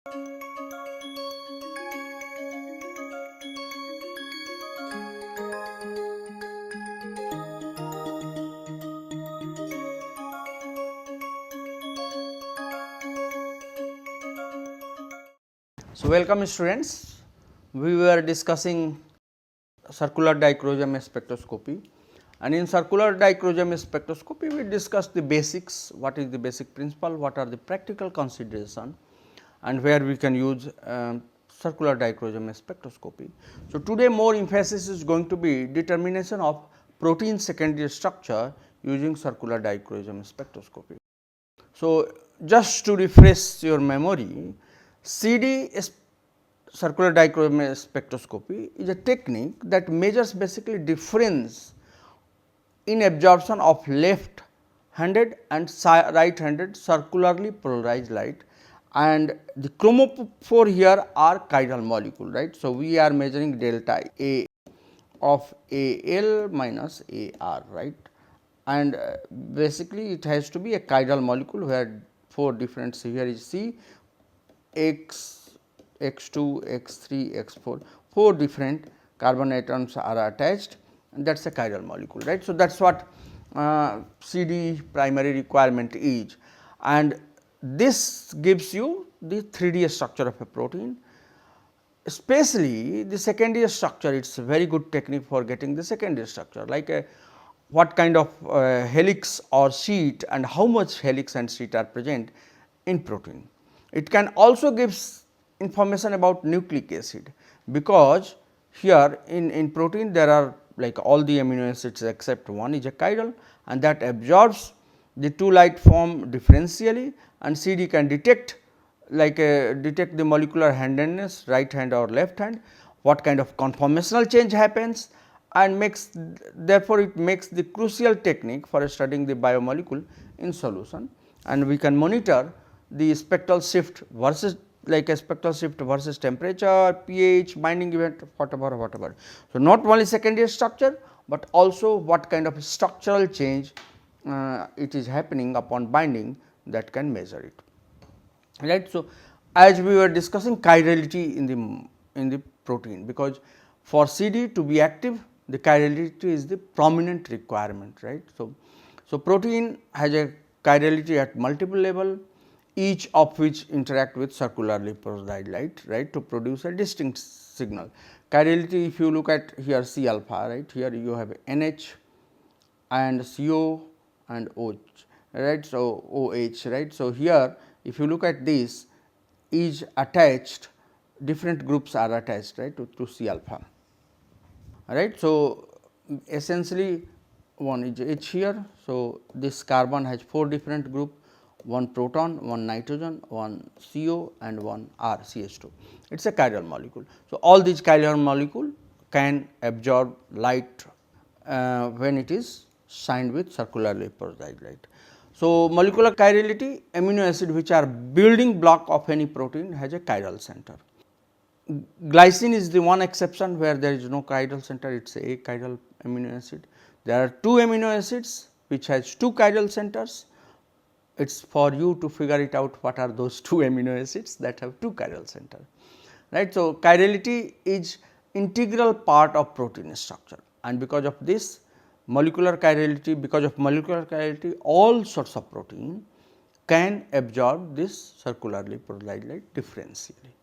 So, welcome students. We were discussing circular dichromosome spectroscopy, and in circular dichromosome spectroscopy we discussed the basics, what is the basic principle, what are the practical consideration, and where we can use circular dichromosome spectroscopy. So, today more emphasis is going to be determination of protein secondary structure using circular dichromosome spectroscopy. So, just to refresh your memory, CD circular dichromosome spectroscopy is a technique that measures basically difference in absorption of left handed and right handed circularly polarized light, and the chromophore here are chiral molecule, right. So, we are measuring delta A of Al minus Ar, right, and basically it has to be a chiral molecule where 4 different, here is C, X, X2, X3, X4, 4 different carbon atoms are attached, and that is a chiral molecule, right. So, that is what CD primary requirement is, and this gives you the 3D structure of a protein. Especially the secondary structure, it is a very good technique for getting the secondary structure, like what kind of helix or sheet and how much helix and sheet are present in protein. It can also give information about nucleic acid, because here in protein there are like all the amino acids except one is a chiral, and that absorbs the 2 light form differentially, and CD can detect like detect the molecular handedness, right hand or left hand, what kind of conformational change happens, and makes, therefore, it makes the crucial technique for studying the biomolecule in solution, and we can monitor the spectral shift versus like a spectral shift versus temperature, pH, binding event, whatever. So, not only secondary structure, but also what kind of structural change it is happening upon binding, that can measure it, right. So, as we were discussing chirality in the protein, because for CD to be active, the chirality is the prominent requirement, right. So, protein has a chirality at multiple level, each of which interact with circularly polarized light, right, to produce a distinct signal. Chirality, if you look at here C alpha, right, here you have NH and CO and OH, right. So, OH, right. So, here if you look at this is attached, different groups are attached, right, to C alpha, right. So, essentially one is H here. So, this carbon has 4 different group, one proton, one nitrogen, one CO and one R CH2. It is a chiral molecule. So, all these chiral molecule can absorb light when it is shined with circularly polarized light. So, molecular chirality, amino acid which are building block of any protein has a chiral center. Glycine is the one exception where there is no chiral center, it is a chiral amino acid. There are 2 amino acids which has 2 chiral centers. It is for you to figure it out what are those 2 amino acids that have 2 chiral center, right. So, chirality is integral part of protein structure, and because of this molecular chirality, all sorts of protein can absorb this circularly polarized light differentially.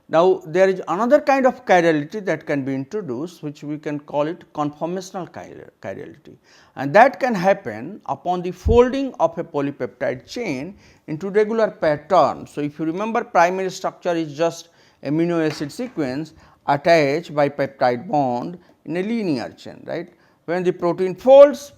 Now, there is another kind of chirality that can be introduced, which we can call it conformational chirality, and that can happen upon the folding of a polypeptide chain into regular pattern. So, if you remember, primary structure is just amino acid sequence attached by peptide bond in a linear chain, right. When the protein folds,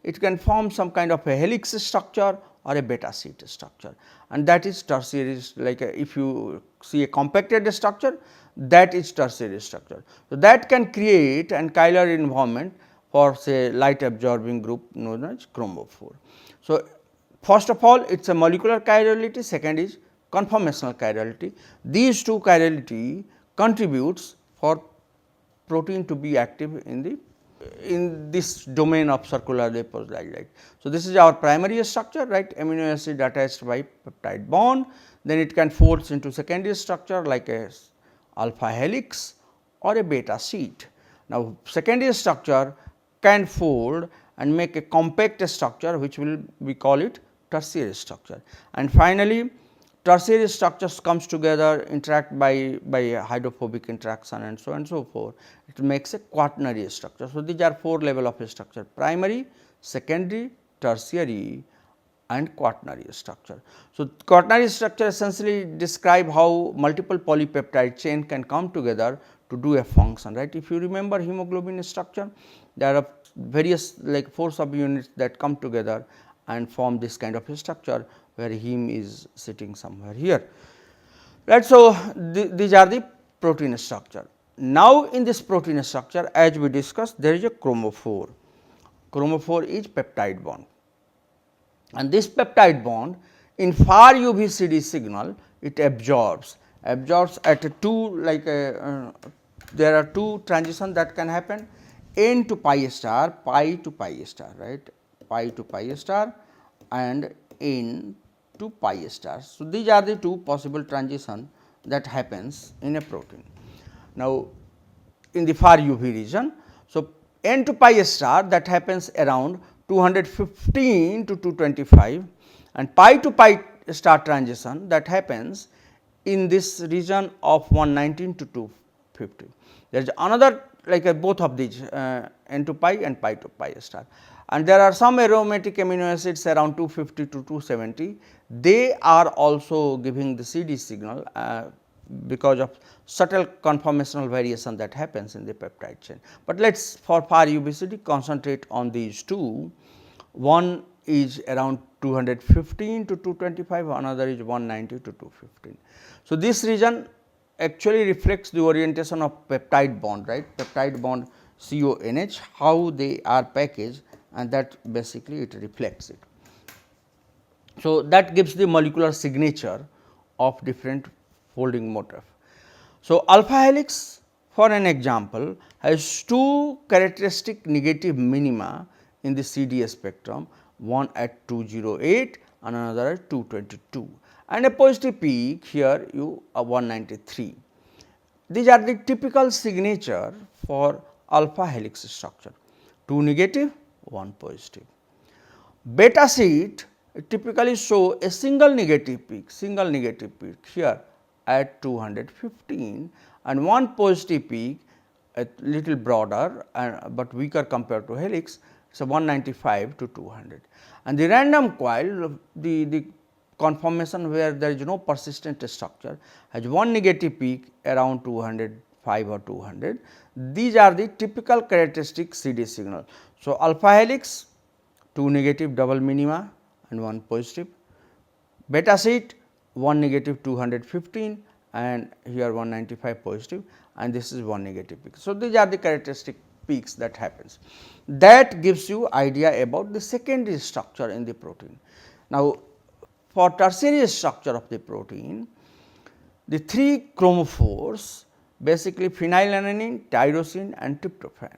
it can form some kind of a helix structure or a beta sheet structure, and that is tertiary, like if you see a compacted structure, that is tertiary structure. So, that can create an chiral environment for say light absorbing group known as chromophore. So, first of all it is a molecular chirality, second is conformational chirality. These 2 chirality contributes for protein to be active in the in this domain of circular liposyl. So, this is our primary structure, right, amino acid attached by peptide bond, then it can fold into secondary structure like a alpha helix or a beta sheet. Now, secondary structure can fold and make a compact structure, which will we call it tertiary structure. And finally, tertiary structures comes together, interact by hydrophobic interaction and so forth. It makes a quaternary structure. So, these are 4 level of structure: primary, secondary, tertiary and quaternary structure. So, quaternary structure essentially describe how multiple polypeptide chain can come together to do a function, right. If you remember hemoglobin structure, there are various like 4 subunits that come together and form this kind of a structure, where heme is sitting somewhere here, right. So, these are the protein structure. Now, in this protein structure, as we discussed, there is a chromophore. Chromophore is peptide bond, and this peptide bond in far UV CD signal it absorbs at a 2 like a there are 2 transitions that can happen, n to pi star, pi to pi star, right, pi to pi star and n to pi star. So, these are the 2 possible transition that happens in a protein. Now, in the far UV region, so n to pi star that happens around 215 to 225, and pi to pi star transition that happens in this region of 119 to 250. There is another like both of these n to pi and pi to pi star, and there are some aromatic amino acids around 250 to 270. They are also giving the CD signal because of subtle conformational variation that happens in the peptide chain. But let us for far UV-CD concentrate on these 2. One is around 215 to 225, another is 190 to 215. So, this region actually reflects the orientation of peptide bond, right, peptide bond CONH, how they are packaged, and that basically it reflects it. So, that gives the molecular signature of different folding motif. So, alpha helix for an example has 2 characteristic negative minima in the CDA spectrum, one at 208 and another at 222, and a positive peak here you 193. These are the typical signature for alpha helix structure, 2 negative, 1 positive. Beta sheet typically show a single negative peak here at 215 and 1 positive peak a little broader but weaker compared to helix. So, 195 to 200, and the random coil the conformation where there is no persistent structure has 1 negative peak around 205 or 200. These are the typical characteristic CD signal. So, alpha helix 2 negative double minima and 1 positive, beta sheet 1 negative 215 and here 195 positive, and this is 1 negative peak. So, these are the characteristic peaks that happens. That gives you idea about the secondary structure in the protein. Now, for tertiary structure of the protein, the 3 chromophores basically phenylalanine, tyrosine and tryptophan.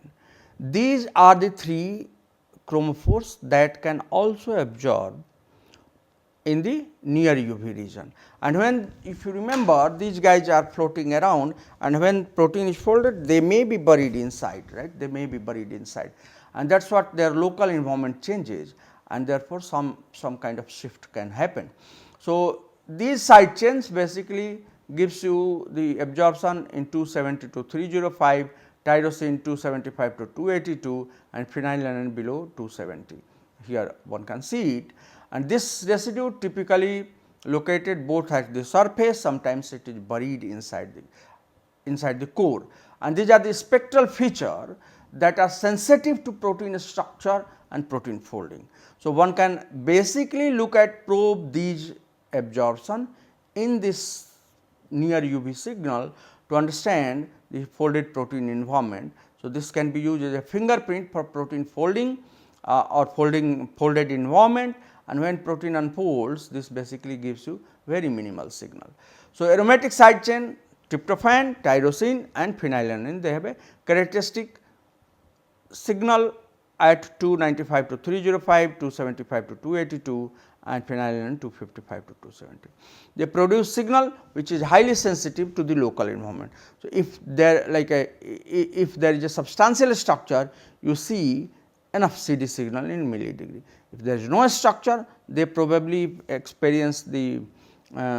These are the 3 chromophores that can also absorb in the near UV region, and when if you remember these guys are floating around, and when protein is folded they may be buried inside, right, they may be buried inside, and that is what their local environment changes, and therefore, some kind of shift can happen. So, these side chains basically gives you the absorption in 270 to 305, tyrosine 275 to 282 and phenylalanine below 270. Here one can see it, and this residue typically located both at the surface, sometimes it is buried inside the core, and these are the spectral feature that are sensitive to protein structure and protein folding. So, one can basically look at probe these absorption in this near UV signal to understand the folded protein environment. So, this can be used as a fingerprint for protein folding or folded environment, and when protein unfolds this basically gives you very minimal signal. So, aromatic side chain tryptophan, tyrosine and phenylalanine, they have a characteristic signal at 295 to 305, 275 to 282 and phenylalanine 255 to 270. They produce signal which is highly sensitive to the local environment. So, if there if there is a substantial structure, you see enough CD signal in millidegree. If there is no structure, they probably experience the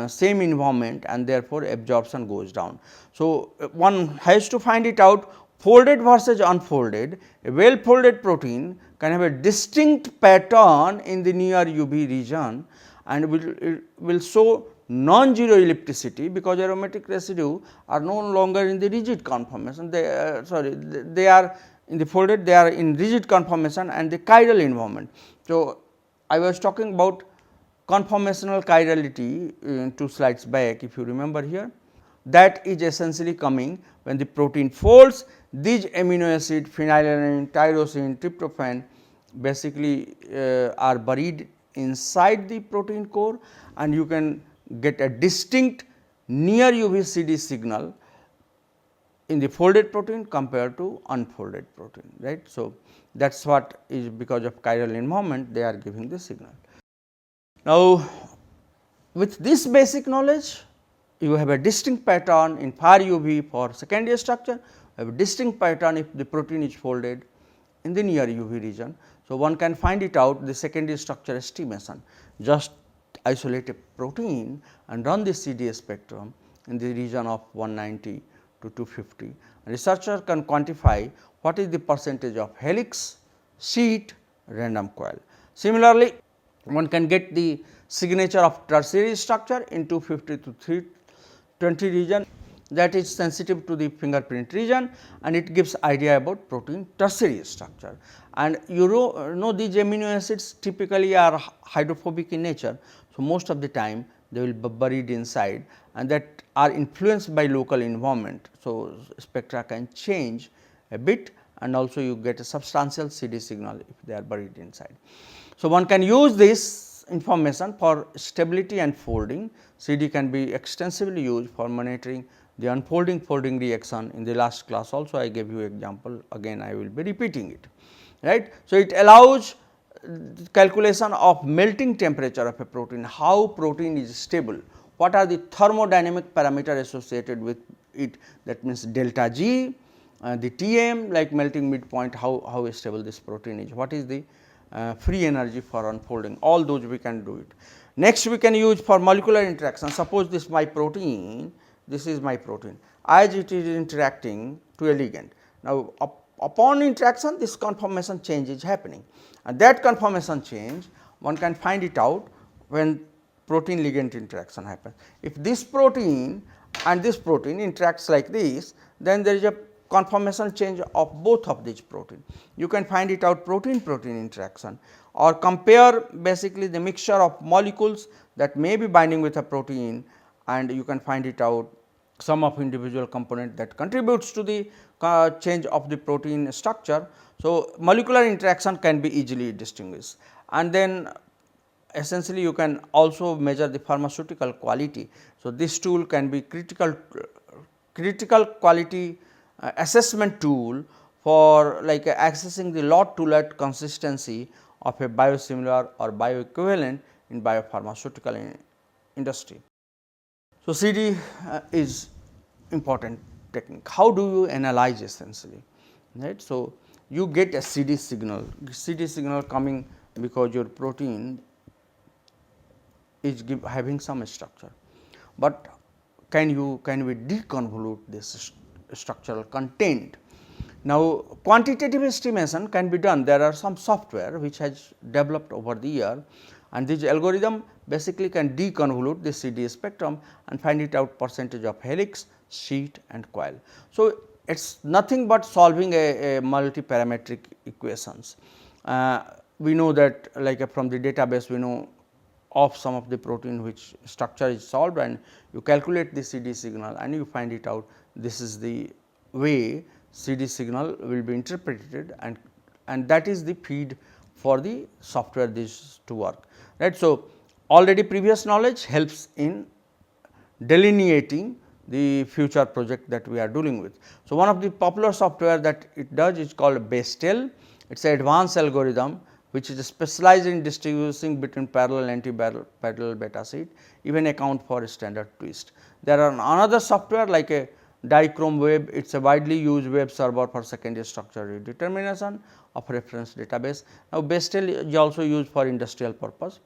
same environment and therefore absorption goes down. So, one has to find it out folded versus unfolded. A well folded protein can have a distinct pattern in the near UV region and will show non-zero ellipticity, because aromatic residue are no longer in the rigid conformation. They are in the folded, they are in rigid conformation and the chiral environment. So, I was talking about conformational chirality 2 slides back, if you remember here. That is essentially coming when the protein folds. These amino acid phenylalanine, tyrosine, tryptophan basically are buried inside the protein core, and you can get a distinct near UV CD signal in the folded protein compared to unfolded protein, right. So, that is what is because of chiral environment they are giving the signal. Now, with this basic knowledge, you have a distinct pattern in far UV for secondary structure, have a distinct pattern if the protein is folded in the near UV region. So, one can find it out the secondary structure estimation, just isolate a protein and run the CDA spectrum in the region of 190 to 250. Researcher can quantify what is the percentage of helix, sheet, random coil. Similarly, one can get the signature of tertiary structure in 250 to 320 region, that is sensitive to the fingerprint region, and it gives idea about protein tertiary structure. And you know these amino acids typically are hydrophobic in nature. So, most of the time they will be buried inside and that are influenced by local environment. So, spectra can change a bit and also you get a substantial CD signal if they are buried inside. So, one can use this information for stability and folding. CD can be extensively used for monitoring the unfolding folding reaction. In the last class also I gave you example, again I will be repeating it, right. So, it allows calculation of melting temperature of a protein, how protein is stable, what are the thermodynamic parameter associated with it, that means delta G, the Tm like melting midpoint, how stable this protein is, what is the free energy for unfolding, all those we can do it. Next we can use for molecular interaction. Suppose this my protein, this is my protein, as it is interacting to a ligand. Now, upon interaction this conformation change is happening, and that conformation change one can find it out when protein ligand interaction happens. If this protein and this protein interacts like this, then there is a conformation change of both of these protein. You can find it out protein protein interaction or compare basically the mixture of molecules that may be binding with a protein, and you can find it out sum of individual component that contributes to the change of the protein structure. So, molecular interaction can be easily distinguished, and then essentially you can also measure the pharmaceutical quality. So, this tool can be critical quality assessment tool for like accessing the lot to lot consistency of a biosimilar or bioequivalent in biopharmaceutical industry. So, CD is important technique. How do you analyze essentially, right? So, you get a CD signal coming because your protein is having some structure, but can we deconvolute this structural content? Now, quantitative estimation can be done. There are some software which has developed over the year, and this algorithm basically can deconvolute the CD spectrum and find it out percentage of helix, sheet and coil. So, it is nothing but solving a multi-parametric equations. We know that like from the database we know of some of the protein which structure is solved, and you calculate the CD signal and you find it out. This is the way CD signal will be interpreted, and that is the feed for the software this to work, right. So, already previous knowledge helps in delineating the future project that we are dealing with. So, one of the popular software that it does is called BASTEL. It is an advanced algorithm which is specialized in distinguishing between parallel and anti-parallel beta seed, even account for standard twist. There are another software like a Dichrome Web, it is a widely used web server for secondary structure determination of reference database. Now, BASTEL is also used for industrial purpose.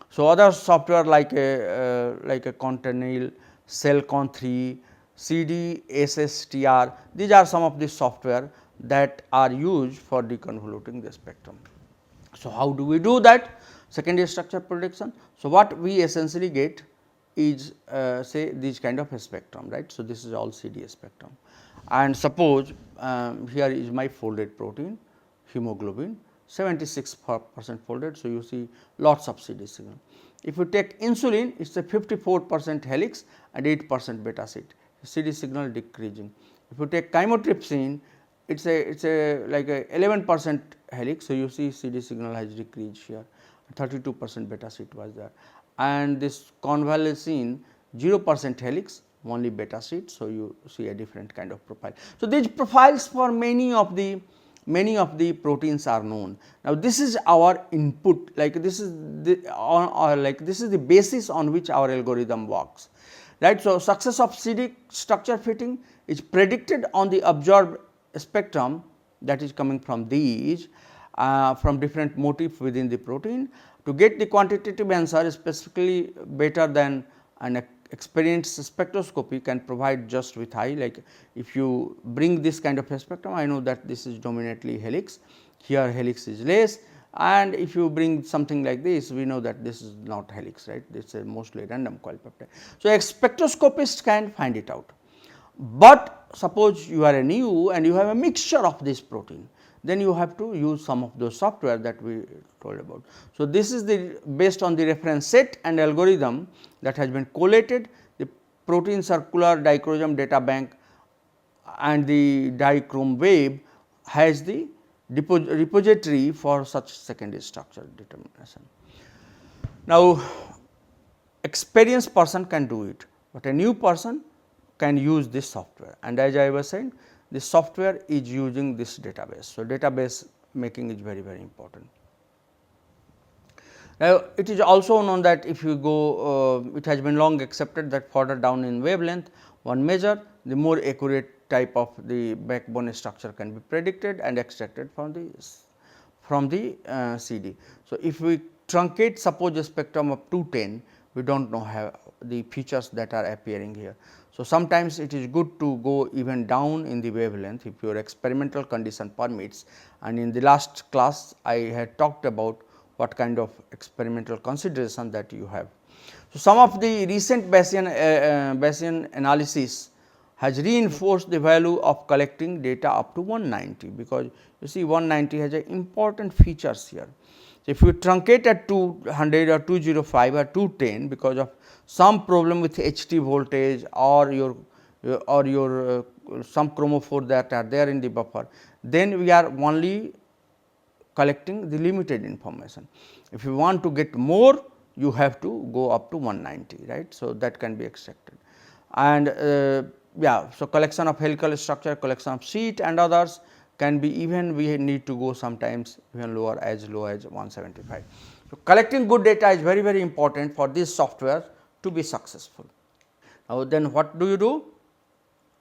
So, other software like a Continental, Cellcon3, CDSSTR, these are some of the software that are used for deconvoluting the spectrum. So, how do we do that secondary structure prediction? So, what we essentially get is say this kind of a spectrum, right. So, this is all CD spectrum, and suppose here is my folded protein hemoglobin 76% folded. So, you see lots of CD signal. If you take insulin, it is a 54% helix and 8% beta seed, CD signal decreasing. If you take chymotrypsin, it is a like a 11% helix. So, you see CD signal has decreased here, 32% beta seed was there, and this convalescent 0% helix, only beta seed. So, you see a different kind of profile. So, these profiles for many of the proteins are known. Now, this is our input, like this is the basis on which our algorithm works, right. So, success of CD structure fitting is predicted on the observed spectrum that is coming from these from different motifs within the protein. To get the quantitative answer specifically better than an experienced spectroscopy can provide just with high, like if you bring this kind of a spectrum, I know that this is dominantly helix, here helix is less, and if you bring something like this, we know that this is not helix, right, this is mostly random coil peptide. So, a spectroscopist can find it out, but suppose you are a new and you have a mixture of this protein, then you have to use some of those software that we told about. So, this is the based on the reference set and algorithm that has been collated, the protein circular dichromosome data bank and the Dichrome Web has the repository for such secondary structure determination. Now, experienced person can do it, but a new person can use this software, and as I was saying, this software is using this database. So, database making is very important. Now, it is also known that if you go, it has been long accepted that further down in wavelength one measure, the more accurate type of the backbone structure can be predicted and extracted from the CD. So, if we truncate suppose a spectrum of 210, we do not know how the features that are appearing here. So, sometimes it is good to go even down in the wavelength if your experimental condition permits, and in the last class I had talked about what kind of experimental consideration that you have. So, some of the recent Bayesian analysis has reinforced the value of collecting data up to 190, because you see 190 has a important features here. So, if you truncate at 200 or 205 or 210 because of some problem with HT voltage or your some chromophore that are there in the buffer, then we are only collecting the limited information. If you want to get more, you have to go up to 190, right. So, that can be extracted, and yeah. So, collection of helical structure, collection of sheet and others can be even, we need to go sometimes even lower, as low as 175. So, collecting good data is very important for this software to be successful. Now, then what do you do?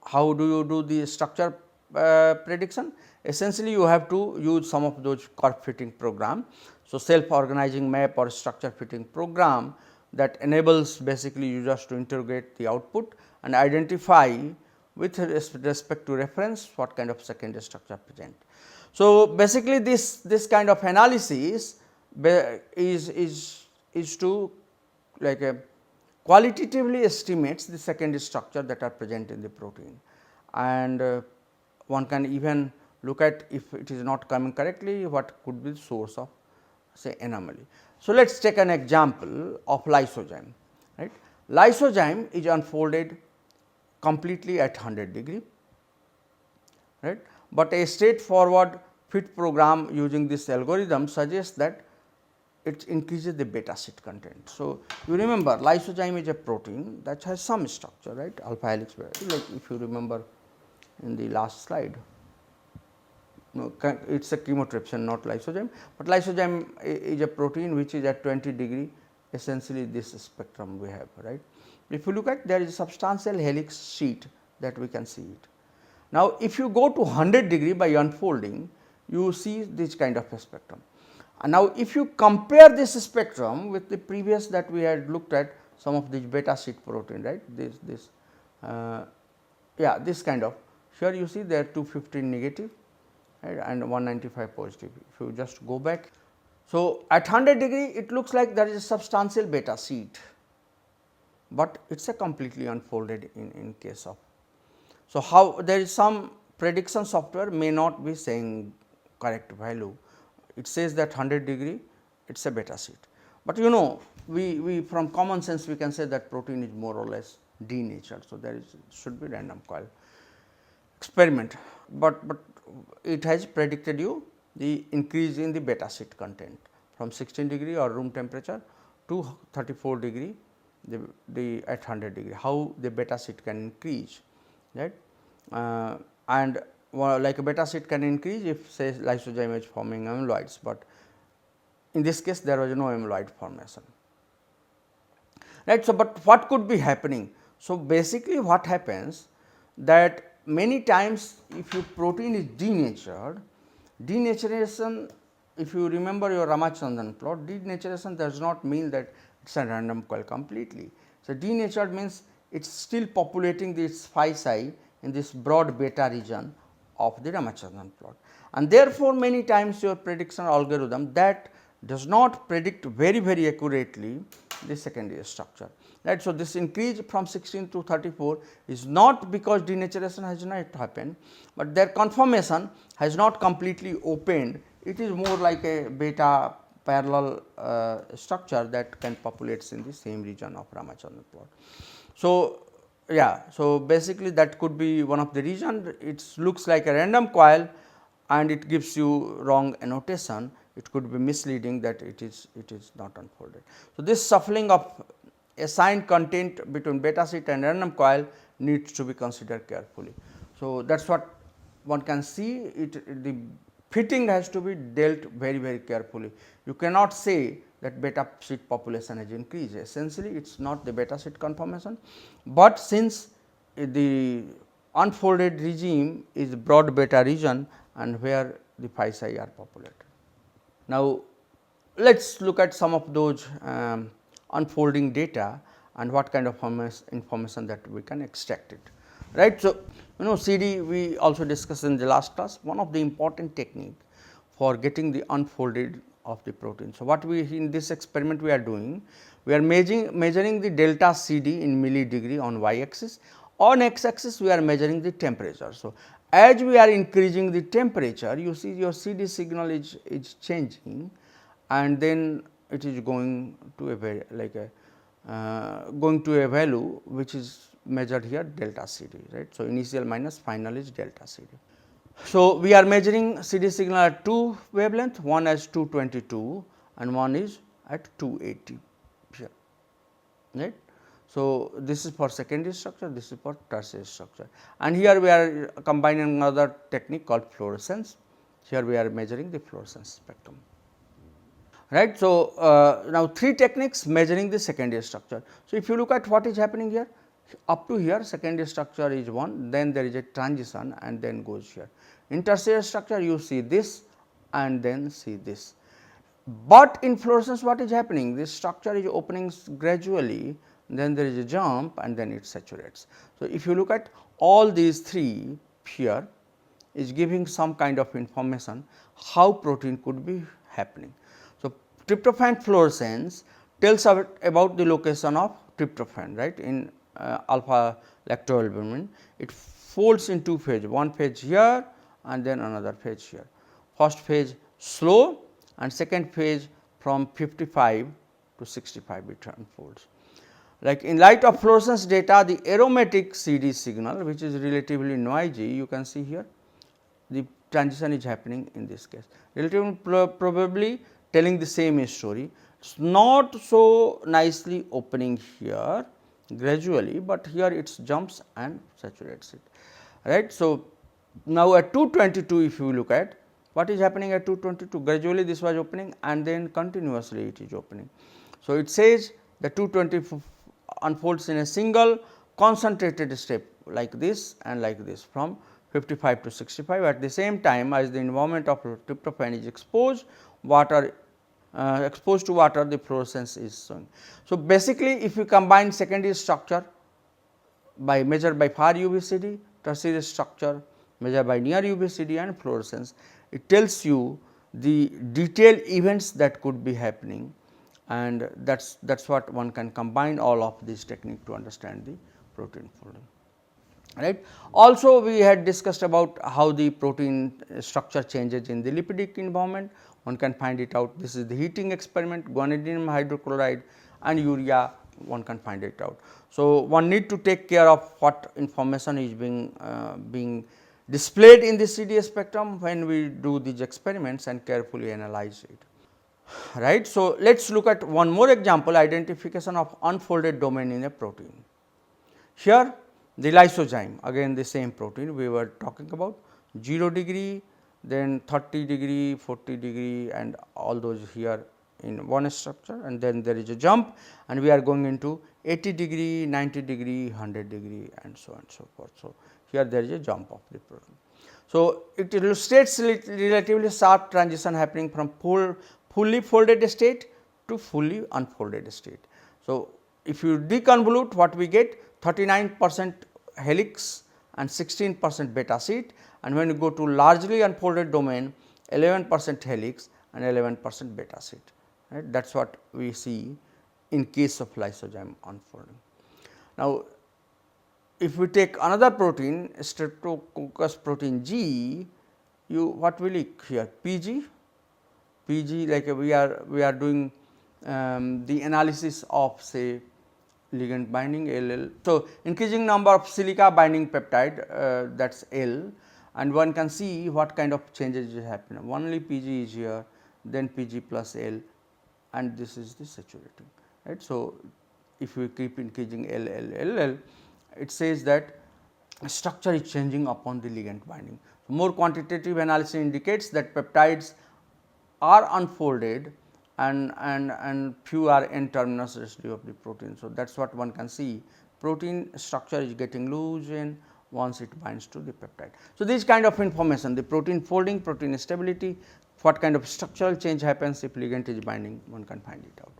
How do you do the structure prediction? Essentially, you have to use some of those curve fitting program. So, self organizing map or structure fitting program that enables basically users to interrogate the output and identify with respect to reference what kind of secondary structure present. So, basically this kind of analysis is to like a qualitatively estimates the secondary structure that are present in the protein, and one can even look at if it is not coming correctly, what could be the source of say anomaly. So, let us take an example of lysozyme, right. Lysozyme is unfolded completely at 100 degree, right, but a straightforward fit program using this algorithm suggests that it increases the beta sheet content. So, you remember lysozyme is a protein that has some structure, right, alpha helix, like if you remember in the last slide. No, it is a chymotrypsin, not lysozyme, but lysozyme is a protein which is at 20 degree, essentially this spectrum we have, right. If you look at, there is a substantial helix sheet that we can see it. Now, if you go to 100 degree by unfolding, you see this kind of a spectrum. And now, if you compare this spectrum with the previous that we had looked at, some of these beta sheet protein, right, this kind of, here you see there are 215 negative, right, and 195 positive. If you just go back, so at 100 degree it looks like there is a substantial beta sheet, but it is a completely unfolded in case of. So, how there is some prediction software may not be saying correct value, it says that 100 degree it is a beta sheet, but you know we from common sense we can say that protein is more or less denatured. So, there is should be random coil experiment, but it has predicted you the increase in the beta sheet content from 16 degree or room temperature to 34 degree the at 100 degree, how the beta sheet can increase, right. And like a beta sheet can increase if say lysozyme is forming amyloids, but in this case there was no amyloid formation, right. So, but what could be happening? So, basically what happens that many times if your protein is denatured, denaturation, if you remember your Ramachandran plot, denaturation does not mean that it is a random coil completely. So, denatured means it is still populating this phi in this broad beta region of the Ramachandran plot, and therefore, many times your prediction algorithm that does not predict very accurately the secondary structure, right. So, this increase from 16 to 34 is not because denaturation has not happened, but their conformation has not completely opened, it is more like a beta parallel structure that can populates in the same region of Ramachandran plot. So, yeah, so basically that could be one of the reason, it looks like a random coil and it gives you wrong annotation, it could be misleading that it is not unfolded. So, this shuffling of assigned content between beta sheet and random coil needs to be considered carefully. So, that is what one can see, the fitting has to be dealt very carefully. You cannot say that beta sheet population has increased, essentially it is not the beta sheet conformation, but since the unfolded regime is broad beta region and where the phi psi are populated. Now, let us look at some of those unfolding data and what kind of information that we can extract it, right. So, you know CD we also discussed in the last class, one of the important technique for getting the unfolded of the protein. So, what we in this experiment we are doing, we are measuring the delta CD in millidegree on y axis, on x axis we are measuring the temperature. So, as we are increasing the temperature, you see your CD signal is changing and then it is going to a going to a value which is measured here delta CD, right. So, initial minus final is delta CD. So, we are measuring CD signal at two wavelength, one as 222 and one is at 280 here, right. So, this is for secondary structure, this is for tertiary structure, and here we are combining another technique called fluorescence. Here we are measuring the fluorescence spectrum, right. So, now three techniques measuring the secondary structure. So, if you look at what is happening here, up to here secondary structure is one, then there is a transition and then goes here. In tertiary structure you see this and then see this, but in fluorescence what is happening, this structure is opening gradually, then there is a jump and then it saturates. So, if you look at all these three here is giving some kind of information how protein could be happening. So, tryptophan fluorescence tells about the location of tryptophan, right, in alpha lactoalbumin. It folds in two phases, one phase here and then another phase here. First phase slow and second phase from 55 to 65 it unfolds. Like in light of fluorescence data, the aromatic CD signal which is relatively noisy, you can see here the transition is happening in this case. Relatively probably telling the same story. It is not so nicely opening here gradually, but here it jumps and saturates it, right. So, now at 222 if you look at what is happening at 222, gradually this was opening and then continuously it is opening. So, it says the 220 unfolds in a single concentrated step like this and like this from 55 to 65. At the same time, as the environment of tryptophan is exposed, exposed to water, the fluorescence is showing. So, basically if you combine secondary structure by measured by far UVCD, tertiary structure measured by near UVCD and fluorescence, it tells you the detailed events that could be happening, and that is what one can combine all of these technique to understand the protein folding, right. Also we had discussed about how the protein structure changes in the lipidic environment. One can find it out. This is the heating experiment, guanidinium hydrochloride and urea, one can find it out. So, one need to take care of what information is being displayed in the CDA spectrum when we do these experiments and carefully analyze it, right. So, let us look at one more example, identification of unfolded domain in a protein. Here the lysozyme, again the same protein we were talking about, 0 degree, then 30 degree, 40 degree and all those here in one structure, and then there is a jump and we are going into 80 degree, 90 degree, 100 degree and so on and so forth. So, here there is a jump of the protein. So, it illustrates relatively sharp transition happening from fully folded state to fully unfolded state. So, if you deconvolute, what we get 39% helix and 16% beta sheet, and when you go to largely unfolded domain 11% helix and 11% beta sheet, right. That is what we see in case of lysozyme unfolding. Now, if we take another protein, Streptococcus protein G, you what will you here PG, like we are doing the analysis of say ligand binding LL. So, increasing number of silica binding peptide, that is L, and one can see what kind of changes happen. Only PG is here, then PG plus L, and this is the saturating, right. So, if we keep increasing L, it says that structure is changing upon the ligand binding. So, more quantitative analysis indicates that peptides are unfolded and few are N terminus residue of the protein. So, that is what one can see, protein structure is getting loosened once it binds to the peptide. So, this kind of information, the protein folding, protein stability, what kind of structural change happens if ligand is binding, one can find it out.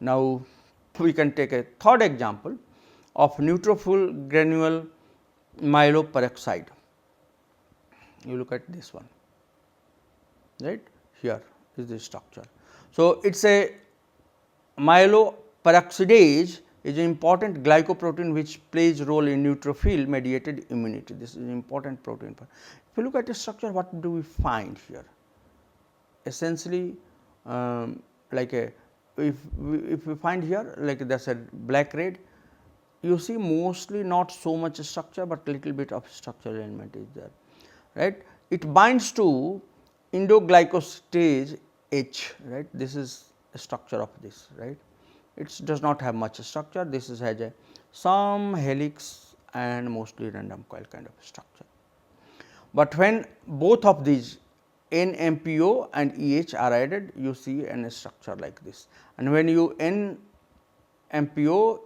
Now, we can take a third example of neutrophil granule myeloperoxide. You look at this one, right, here is the structure. So, it is a myeloperoxidase is an important glycoprotein which plays role in neutrophil mediated immunity. This is an important protein. If you look at the structure, what do we find here? Essentially like a if we find here like there is a black red, you see mostly not so much structure, but little bit of structural element is there, right. It binds to indoglycoside H, right. This is a structure of this, right. It does not have much structure, this is has a some helix and mostly random coil kind of structure. But when both of these N-MPO and EH are added, you see a structure like this, and when you N-MPO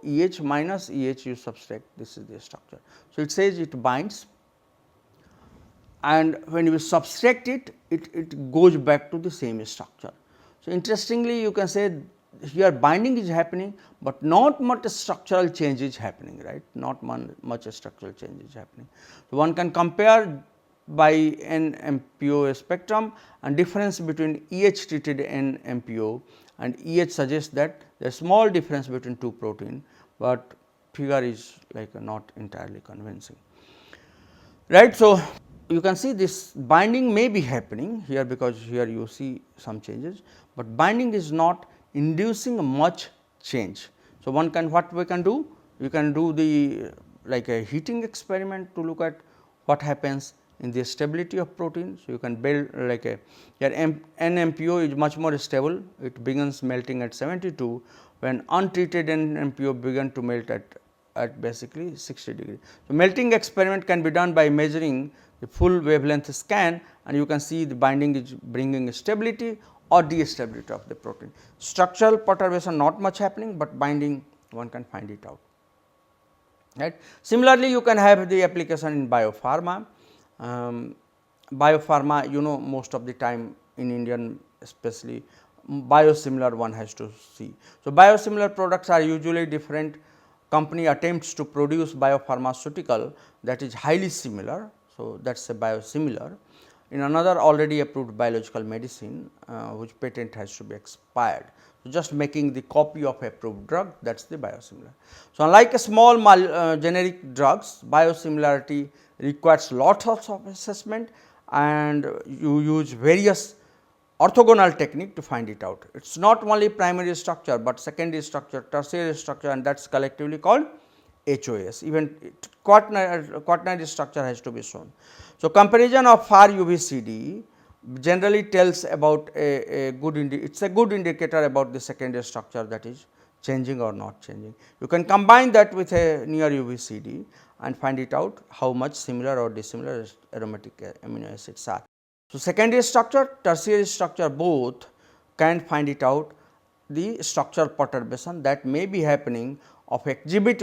EH minus EH you subtract, this is the structure. So, it says it binds, and when you subtract it, it goes back to the same structure. So, interestingly you can say here binding is happening, but not much structural change is happening, right, not much structural change is happening. So, one can compare by N-MPO spectrum and difference between EH treated N-MPO and EH suggests that there is small difference between two protein, but figure is like not entirely convincing, right. So, you can see this binding may be happening here because here you see some changes, but binding is not inducing much change. So, one can what we can do? We can do the like a heating experiment to look at what happens in the stability of protein. So, you can build like a your NMPO is much more stable, it begins melting at 72, when untreated NMPO began to melt at basically 60 degree. So, melting experiment can be done by measuring the full wavelength scan, and you can see the binding is bringing stability or de-stability of the protein. Structural perturbation not much happening, but binding one can find it out. Right. Similarly, you can have the application in biopharma. Biopharma, you know, most of the time in Indian especially biosimilar one has to see. So, biosimilar products are usually different company attempts to produce biopharmaceutical that is highly similar. So, that is a biosimilar in another already approved biological medicine which patent has to be expired. So, just making the copy of approved drug, that is the biosimilar. So, unlike a small generic drugs, biosimilarity requires lots of assessment, and you use various orthogonal technique to find it out. It is not only primary structure, but secondary structure, tertiary structure, and that is collectively called HOS. Even quaternary structure has to be shown. So, comparison of far UVCD generally tells about a good it is a good indicator about the secondary structure, that is changing or not changing. You can combine that with a near UVCD and find it out how much similar or dissimilar aromatic amino acids are. So, secondary structure, tertiary structure both can find it out the structural perturbation that may be happening of exhibit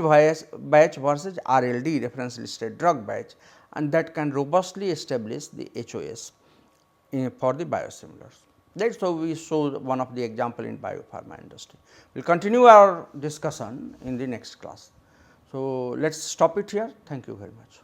batch versus RLD, reference listed drug batch, and that can robustly establish the HOS for the biosimilars. That is how we show one of the example in biopharma industry. We will continue our discussion in the next class. So, let us stop it here. Thank you very much.